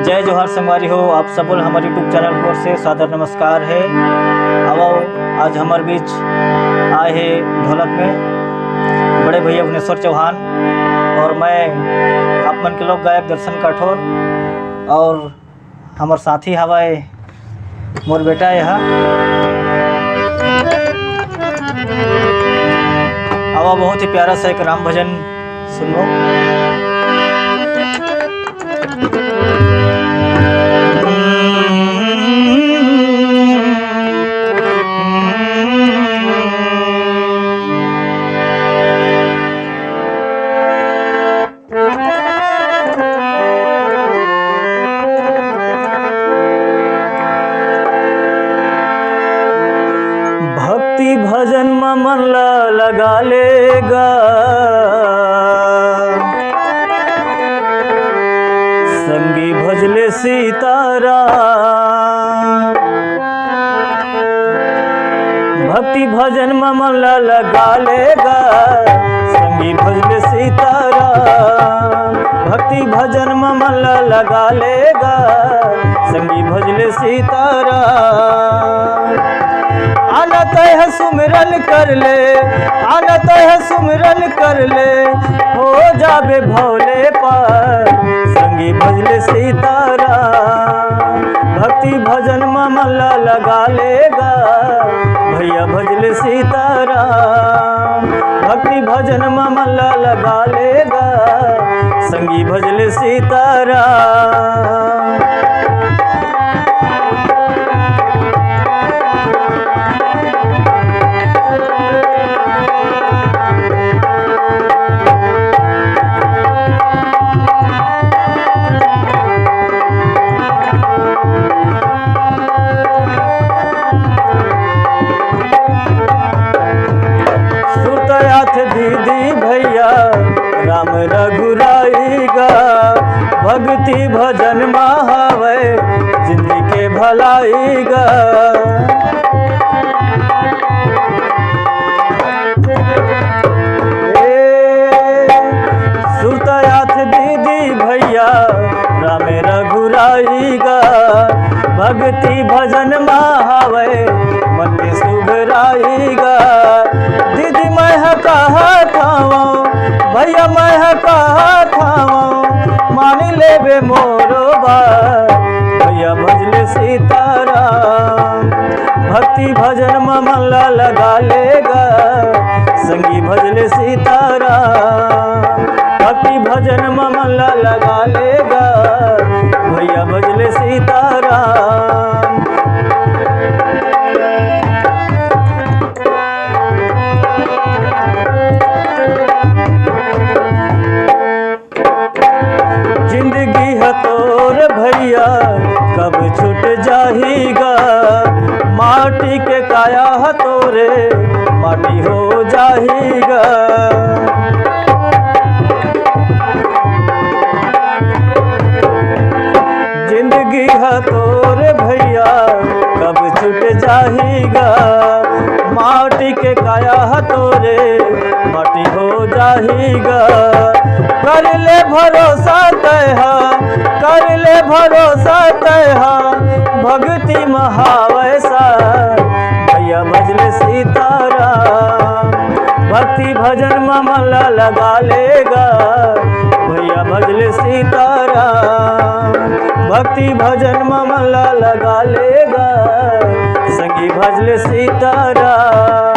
जय जोहार संगवारी हो, आप सब हमारे यूट्यूब चैनल की ओर से सादर नमस्कार है। अब आज हमारे बीच आए हैं ढोलक में बड़े भैया भुवनेश्वर चौहान और मैं आप मन के लोक गायक दर्शन कठोर और हमारे साथी हवाए मोर बेटा यहाँ अब बहुत ही प्यारा सा एक राम भजन सुनो। भक्ति भजन में मन लगा लेगा, संगी भजले सीताराम। भक्ति भजन में मन लगा लेगा, संगी भजले सीताराम। भक्ति भजन में मन लगा लेगा, संगी भजले सीताराम। आनत है सुमिरन कर ले, आनत है सुमिरन कर ले, हो जाबे भोले पर संगी भजले सीताराम। भक्ति भजन में मन लगा लेगा, भैया भजले सीताराम। भक्ति भजन में मन लगा लेगा, संगी भजले सीताराम। दीदी भैया राम रघुराईगा, भक्ति भजन महावे जिंदगी के भलाईगा। सुरतायाथ दीदी भैया राम रघुराईगा, भक्ति भजन महावे मन में सुभराईगा। दीदी मैं कहा थावा भैया मैं कहा थावा, मान लेबे मोरो बात भैया भजले सीताराम। भक्ति भजन में मन लगा लेगा, संगी भजले सीताराम। भक्ति भजन में मन लगा लेगा, भैया भजले सीताराम। जिंदगी है तोर भैया कब छूट जाएगा, माटी के काया है तोरे माटी हो जाएगा। जिंदगी है तोर भैया कब छूट जाएगा, माटी के काया है तोरे माटी हो जाएगा। कर ले भरोसा तैहा, कर ले भरोसा तैहा, भक्ति महावैसा भैया भजले सीताराम। भक्ति भजन में मन लगा लेगा, भैया भजले सीताराम। भक्ति भजन में मन लगा लेगा, संगी भजले सीताराम।